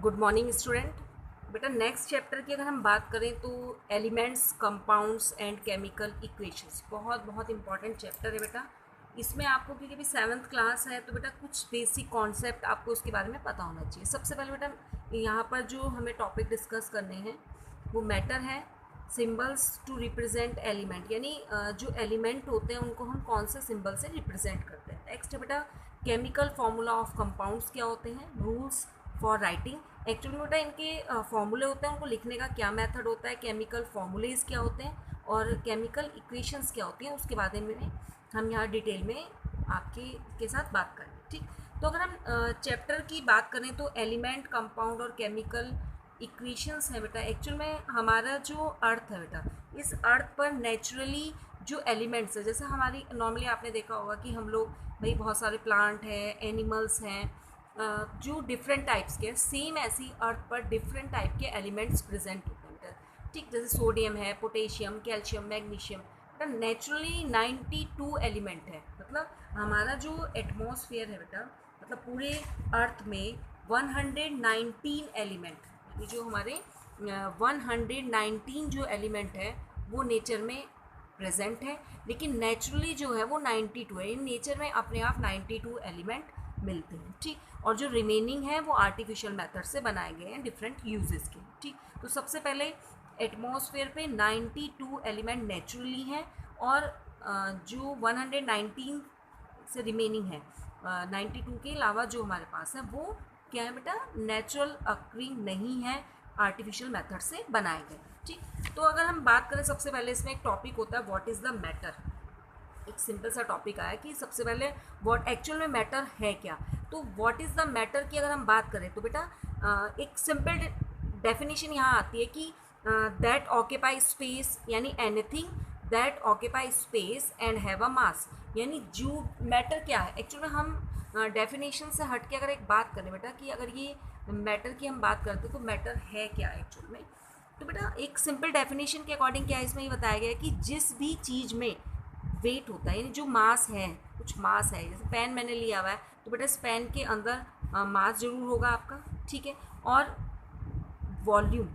Good morning student. बेटा next chapter की अगर हम बात करें तो elements, compounds and chemical equations बहुत बहुत इंपॉर्टेंट चैप्टर है बेटा। इसमें आपको क्योंकि अभी 7th क्लास है तो बेटा कुछ बेसिक कॉन्सेप्ट आपको उसके बारे में पता होना चाहिए। सबसे पहले बेटा यहाँ पर जो हमें टॉपिक डिस्कस करने हैं वो मैटर है, सिंबल्स टू रिप्रेजेंट एलिमेंट, यानी जो एलिमेंट होते हैं उनको हम कौन से सिंबल से रिप्रेजेंट करते हैं। नेक्स्ट है बेटा केमिकल फार्मूला ऑफ कंपाउंड्स क्या होते हैं, रूल्स फॉर राइटिंग। एक्चुअली बेटा इनके फॉर्मूले होते हैं, उनको लिखने का क्या मेथड होता है, केमिकल फॉर्मूलेज क्या होते हैं और केमिकल इक्वेशंस क्या होती हैं, उसके बारे में हम यहाँ डिटेल में आपके के साथ बात करें। ठीक, तो अगर हम चैप्टर की बात करें तो एलिमेंट, कंपाउंड और केमिकल इक्वेशंस है बेटा। एक्चुअल में हमारा जो अर्थ है बेटा, इस अर्थ पर नेचुरली जो एलिमेंट्स है, जैसे हमारी नॉर्मली आपने देखा होगा कि हम लोग भाई बहुत सारे प्लांट हैं, एनिमल्स हैं, जो डिफरेंट टाइप्स के, सेम ऐसी अर्थ पर डिफरेंट टाइप के एलिमेंट्स प्रेजेंट होते हैं। ठीक, जैसे सोडियम है, पोटेशियम, कैल्शियम, मैग्नीशियम। बेटा नेचुरली 92 एलिमेंट है। मतलब हमारा जो एटमॉस्फेयर है बेटा, मतलब पूरे अर्थ में 119 एलिमेंट, यानी जो हमारे 119 जो एलिमेंट है वो नेचर में प्रेजेंट है। लेकिन नेचुरली जो है वो 92 है। इन नेचर में अपने आप 92 एलिमेंट मिलते हैं। ठीक, और जो रिमेनिंग है वो आर्टिफिशियल मेथड से बनाए गए हैं डिफरेंट यूजेस के। ठीक, तो सबसे पहले एटमॉस्फेयर पे 92 एलिमेंट नेचुरली हैं और जो 119 से रिमेनिंग है, 92 के अलावा जो हमारे पास है वो क्या है बेटा, नेचुरल अक्रिंग नहीं है, आर्टिफिशियल मेथड से बनाए गए। ठीक, तो अगर हम बात करें सबसे पहले इसमें एक टॉपिक होता है व्हाट इज़ द मैटर। एक सिंपल सा टॉपिक आया कि सबसे पहले व्हाट एक्चुअल में मैटर है क्या। तो व्हाट इज़ द मैटर की अगर हम बात करें तो बेटा एक सिंपल डेफिनेशन यहाँ आती है कि दैट ऑक्यूपाई स्पेस, यानी anything that occupy space and have a mass. यानी जो मैटर क्या है, एक्चुअली में हम डेफिनेशन से हट के अगर एक बात करें बेटा कि अगर ये मैटर की हम बात करते तो मैटर है क्या एक्चुअल में। तो बेटा एक सिंपल डेफिनेशन के अकॉर्डिंग क्या है, इसमें ये बताया गया है कि जिस भी चीज़ में वेट होता है, यानी जो मास है, कुछ मास है, जैसे पेन मैंने लिया हुआ है तो बेटा इस पेन के अंदर मास जरूर होगा आपका। ठीक है, और वॉल्यूम,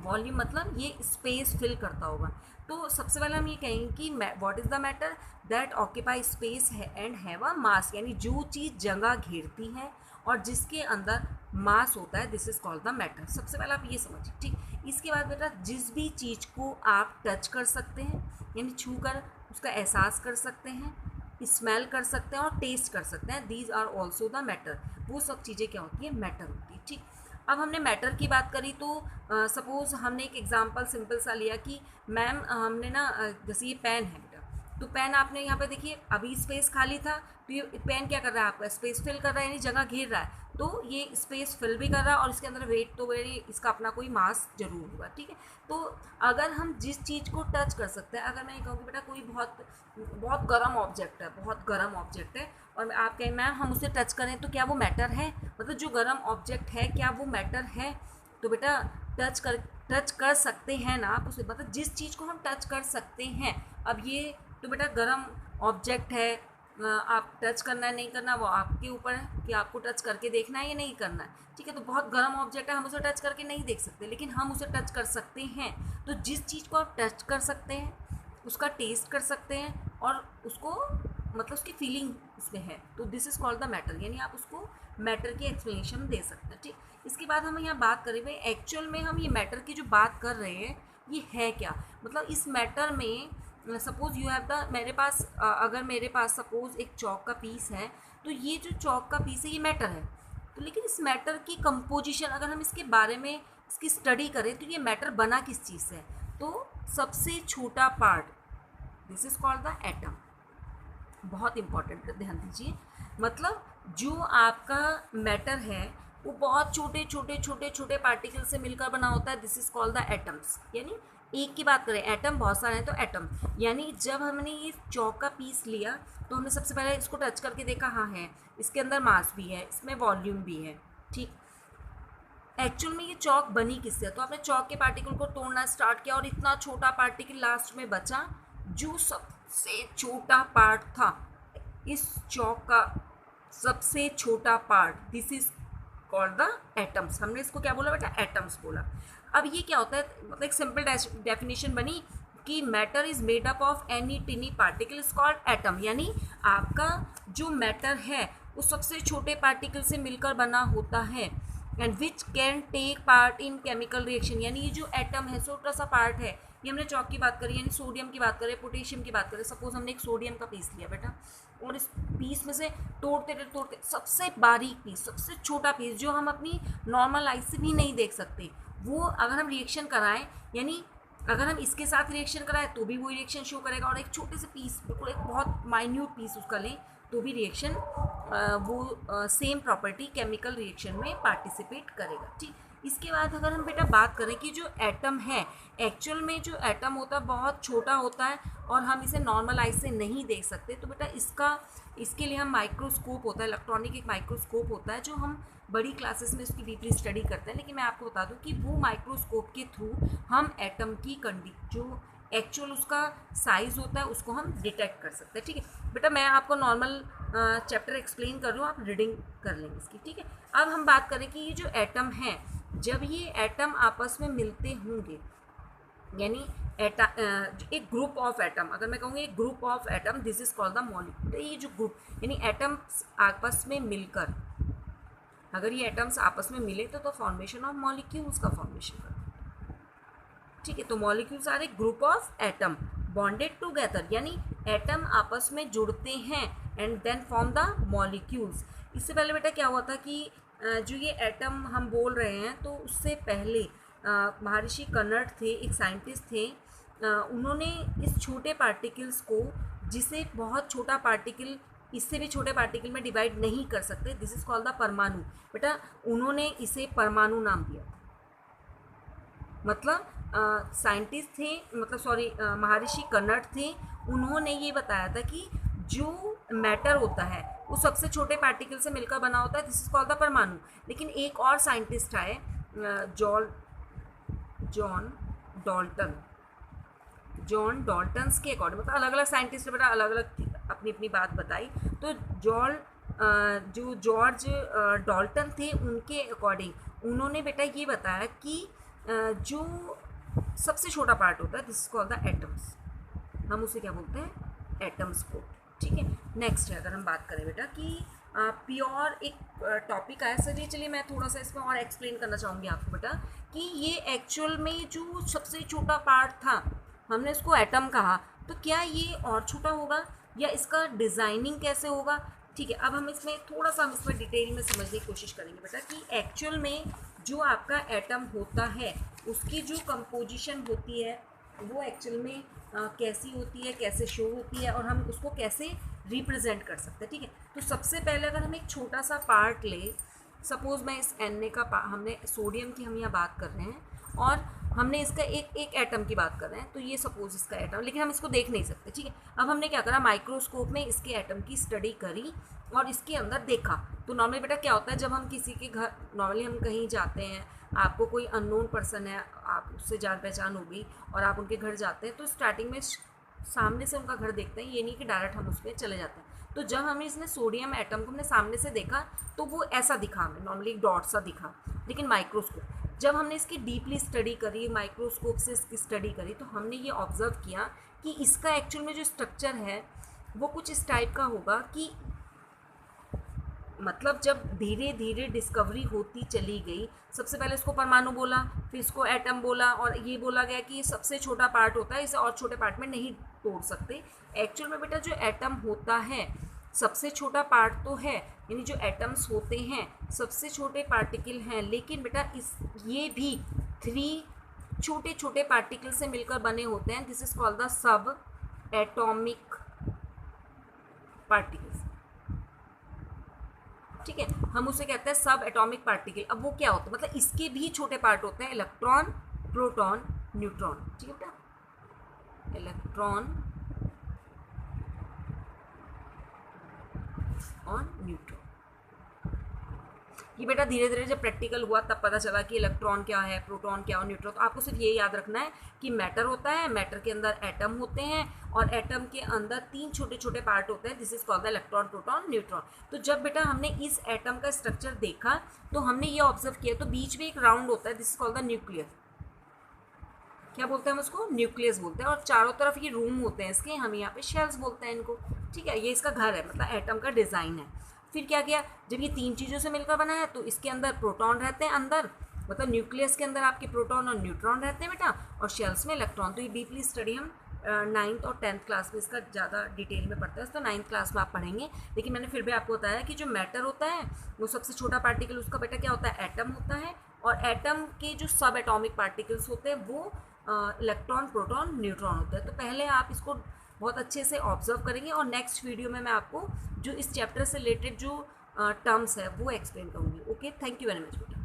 वॉल्यूम मतलब ये स्पेस फिल करता होगा। तो सबसे पहले हम ये कहेंगे कि what is the matter that occupy space है एंड हैव अ मास, यानी जो चीज़ जगह घेरती है और जिसके अंदर मास होता है, this is called the matter. सबसे पहले आप ये समझिए। ठीक, इसके बाद बेटा जिस भी चीज़ को आप टच कर सकते हैं, यानी छू कर उसका एहसास कर सकते हैं, स्मेल कर सकते हैं और टेस्ट कर सकते हैं, these are also the matter. वो सब चीज़ें क्या होती है, मैटर होती है। ठीक, अब हमने मैटर की बात करी तो सपोज़ हमने एक एग्जांपल सिंपल सा लिया कि मैम हमने ना जैसे ये पेन है बेटा, तो पेन आपने यहाँ पे देखिए अभी स्पेस खाली था तो ये पेन क्या कर रहा है, आपका स्पेस फिल कर रहा है, यानी जगह घेर रहा है। तो ये स्पेस फिल भी कर रहा है और इसके अंदर वेट तो इसका अपना कोई मास जरूर होगा। ठीक है, तो अगर हम जिस चीज़ को टच कर सकते हैं, अगर मैं कहूँ कि बेटा कोई बहुत बहुत गर्म ऑब्जेक्ट है, बहुत गर्म ऑब्जेक्ट है और आप कहें मैम हम उसे टच करें तो क्या वो मैटर है, मतलब जो गर्म ऑब्जेक्ट है क्या वो मैटर है। तो बेटा टच कर सकते हैं ना आप उसे, मतलब जिस चीज़ को हम टच कर सकते हैं। अब ये तो बेटा गर्म ऑब्जेक्ट है, आप टच करना है नहीं करना वो आपके ऊपर है कि आपको टच करके देखना है या नहीं करना है। ठीक है, तो बहुत गर्म ऑब्जेक्ट है, हम उसे टच करके नहीं देख सकते, लेकिन हम उसे टच कर सकते हैं। तो जिस चीज़ को आप टच कर सकते हैं उसका टेस्ट कर सकते हैं और उसको मतलब उसकी फीलिंग उसमें है, तो this is called the matter, यानी आप उसको मैटर की एक्सप्लेनेशन दे सकते हैं। ठीक, इसके बाद हम यहाँ बात करें भाई एक्चुअल में हम ये मैटर की जो बात कर रहे हैं ये है क्या। मतलब इस मैटर में सपोज़ यू हैव द, मेरे पास अगर मेरे पास सपोज़ एक चौक का पीस है तो ये जो चौक का पीस है ये मैटर है। तो लेकिन इस मैटर की कंपोजिशन अगर हम इसके बारे में इसकी स्टडी करें तो ये मैटर बना किस चीज़ से है, तो सबसे छोटा part, this is called the atom. बहुत इंपॉर्टेंट, ध्यान दीजिए। मतलब जो आपका मैटर है वो बहुत छोटे छोटे छोटे छोटे पार्टिकल से मिलकर बना होता है, this is called the atoms. यानी एक की बात करें, एटम बहुत सारे हैं तो एटम, यानी जब हमने ये चौक का पीस लिया तो हमने सबसे पहले इसको टच करके देखा, हाँ है, इसके अंदर मास भी है, इसमें वॉल्यूम भी है। ठीक, एक्चुअल में ये चौक बनी किससे है, तो आपने चौक के पार्टिकल को तोड़ना स्टार्ट किया और इतना छोटा पार्टिकल लास्ट में बचा, जो सबसे छोटा पार्ट था इस चौक का सबसे छोटा part, this is called the atoms. हमने इसको क्या बोला बेटा, एटम्स बोला। अब ये क्या होता है, मतलब एक सिंपल डेफिनेशन बनी कि matter is made up of any टिनी particle is called atom, यानी आपका जो मैटर है वो सबसे छोटे पार्टिकल से मिलकर बना होता है, and which can take part in chemical reaction, यानी ये जो एटम है छोटा सा पार्ट है, ये हमने चौक की बात करी, यानी सोडियम की बात करें, पोटेशियम की बात करें। सपोज हमने एक सोडियम का पीस लिया बेटा, और इस पीस में से तोड़ते तोड़ते सबसे बारीक पीस, सबसे छोटा पीस जो हम अपनी नॉर्मल आई से भी नहीं देख सकते, वो अगर हम रिएक्शन कराएं, यानी अगर हम इसके साथ रिएक्शन कराएं तो भी वो रिएक्शन शो करेगा, और एक छोटे से पीस, बिल्कुल एक बहुत माइन्यूट पीस उसका लें तो भी रिएक्शन वो सेम प्रॉपर्टी केमिकल रिएक्शन में पार्टिसिपेट करेगा। ठीक, इसके बाद अगर हम बेटा बात करें कि जो एटम है, एक्चुअल में जो एटम होता है बहुत छोटा होता है और हम इसे नॉर्मल आई से नहीं देख सकते, तो बेटा इसके लिए हम माइक्रोस्कोप होता है, इलेक्ट्रॉनिक एक माइक्रोस्कोप होता है जो हम बड़ी क्लासेस में उसकी डीपली स्टडी करते हैं। लेकिन मैं आपको बता दूं कि वो माइक्रोस्कोप के थ्रू हम एटम की जो एक्चुअल उसका साइज़ होता है उसको हम डिटेक्ट कर सकते हैं। ठीक है बेटा, मैं आपको नॉर्मल चैप्टर एक्सप्लेन कर रही हूँ, आप रीडिंग कर लेंगे इसकी। ठीक है, अब हम बात करें कि ये जो एटम है, जब ये एटम आपस में मिलते होंगे, यानी एक ग्रुप ऑफ एटम, अगर मैं कहूँगी एक group of atom, this is called the molecule. ये जो ग्रुप यानी एटम्स आपस में मिलकर, अगर ये एटम्स आपस में मिले तो फॉर्मेशन ऑफ मॉलिक्यूल्स का फॉर्मेशन करते हैं। ठीक है, तो molecules are a group of atom bonded together, यानी एटम आपस में जुड़ते हैं and then form the molecules. इससे पहले बेटा क्या हुआ था कि जो ये एटम हम बोल रहे हैं, तो उससे पहले महर्षि कन्नड़ थे, एक साइंटिस्ट थे, उन्होंने इस छोटे पार्टिकल्स को, जिसे बहुत छोटा पार्टिकल इससे भी छोटे पार्टिकल में डिवाइड नहीं कर सकते, दिस इज कॉल्ड द परमाणु। बेटा उन्होंने इसे परमाणु नाम दिया, मतलब साइंटिस्ट थे, मतलब सॉरी महर्षि कन्नड़ थे, उन्होंने ये बताया था कि जो मैटर होता है वो सबसे छोटे पार्टिकल से मिलकर बना होता है, दिस इज कॉल्ड द परमाणु। लेकिन एक और साइंटिस्ट आए, जॉन डॉल्टन्स के अकॉर्डिंग, मतलब अलग अलग साइंटिस्ट ने बेटा अलग अलग अपनी अपनी बात बताई, तो जो जॉर्ज डॉल्टन थे उनके अकॉर्डिंग उन्होंने बेटा ये बताया कि जो सबसे छोटा पार्ट होता है, this is called the atoms, हम उसे क्या बोलते हैं, एटम्स को। ठीक है, नेक्स्ट है, अगर हम बात करें बेटा कि प्योर एक टॉपिक आया सर, ये चलिए मैं थोड़ा सा इसमें और एक्सप्लेन करना चाहूँगी आपको बेटा कि ये एक्चुअल में जो सबसे छोटा पार्ट था, हमने इसको एटम कहा, तो क्या ये और छोटा होगा या इसका डिज़ाइनिंग कैसे होगा। ठीक है, अब हम इसमें थोड़ा सा डिटेल में समझने की कोशिश करेंगे बेटा कि एक्चुअल में जो आपका एटम होता है उसकी जो कंपोजिशन होती है वो एक्चुअल में कैसी होती है, कैसे शो होती है, और हम उसको कैसे रिप्रेजेंट कर सकते हैं। ठीक है, तो सबसे पहले अगर हम एक छोटा सा पार्ट ले, सपोज मैं इस Na का हमने सोडियम की हम यहाँ बात कर रहे हैं और हमने इसका एक एटम की बात कर रहे हैं, तो ये सपोज इसका एटम, लेकिन हम इसको देख नहीं सकते। ठीक है, अब हमने क्या करा, माइक्रोस्कोप में इसके एटम की स्टडी करी और इसके अंदर देखा। तो नॉर्मली बेटा क्या होता है, जब हम किसी के घर, नॉर्मली हम कहीं जाते हैं, आपको कोई अननोन पर्सन है, आप उससे जान पहचान हो गई और आप उनके घर जाते हैं, तो स्टार्टिंग में सामने से उनका घर देखते हैं, ये नहीं कि डायरेक्ट हम उस पर चले जाते हैं। तो जब हमने इसने सोडियम एटम को हमने सामने से देखा तो वो ऐसा दिखा, हमें नॉर्मली एक डॉट सा दिखा, लेकिन माइक्रोस्कोप, जब हमने इसकी डीपली स्टडी करी, माइक्रोस्कोप से इसकी स्टडी करी, तो हमने ये ऑब्जर्व किया कि इसका एक्चुअल में जो स्ट्रक्चर है वो कुछ इस टाइप का होगा कि मतलब जब धीरे धीरे डिस्कवरी होती चली गई, सबसे पहले इसको परमाणु बोला, फिर इसको एटम बोला, और ये बोला गया कि ये सबसे छोटा पार्ट होता है, इसे और छोटे पार्ट में नहीं तोड़ सकते। एक्चुअल में बेटा जो एटम होता है सबसे छोटा पार्ट तो है, यानी जो एटम्स होते हैं सबसे छोटे पार्टिकल हैं, लेकिन बेटा ये भी 3 छोटे छोटे पार्टिकल से मिलकर बने होते हैं, this is called the sub atomic particles. ठीक है, हम उसे कहते हैं सब एटॉमिक पार्टिकल। अब वो क्या होता है, मतलब इसके भी छोटे पार्ट होते हैं, इलेक्ट्रॉन, प्रोटॉन, न्यूट्रॉन। ठीक है बेटा, इलेक्ट्रॉन और न्यूट्रॉन। कि बेटा धीरे धीरे जब प्रैक्टिकल हुआ तब पता चला कि इलेक्ट्रॉन क्या है, प्रोटॉन क्या और न्यूट्रॉन। तो आपको सिर्फ ये याद रखना है कि मैटर होता है, मैटर के अंदर एटम होते हैं और एटम के अंदर 3 छोटे छोटे पार्ट होते हैं, this is called the electron, proton, neutron. तो जब बेटा हमने इस एटम का स्ट्रक्चर देखा तो हमने ये ऑब्जर्व किया, तो बीच में एक राउंड होता है, this is called the nucleus. क्या बोलते हैं हम उसको? न्यूक्लियस बोलते हैं। और चारों तरफ ये रूम होते हैं इसके, हम यहाँ पे शेल्स बोलते हैं इनको, ठीक है। ये इसका घर है, मतलब एटम का डिज़ाइन है। फिर क्या किया, जब ये 3 चीज़ों से मिलकर बना है तो इसके अंदर प्रोटॉन रहते हैं अंदर, मतलब न्यूक्लियस के अंदर आपके प्रोटॉन और न्यूट्रॉन रहते हैं बेटा, और शेल्स में इलेक्ट्रॉन। तो ये डीपली स्टडी हम 9th और 10th क्लास में इसका ज़्यादा डिटेल में पढ़ते हैं, तो 9th क्लास में आप पढ़ेंगे। लेकिन मैंने फिर भी आपको बताया कि जो मैटर होता है वो सबसे छोटा पार्टिकल, उसका बेटा क्या होता है? एटम होता है। और एटम के जो सब एटॉमिक पार्टिकल्स होते हैं वो इलेक्ट्रॉन, प्रोटॉन, न्यूट्रॉन होता है। तो पहले आप इसको बहुत अच्छे से ऑब्जर्व करेंगे और नेक्स्ट वीडियो में मैं आपको जो इस चैप्टर से रिलेटेड जो टर्म्स है वो एक्सप्लेन करूँगी। Okay, thank you very much बेटा।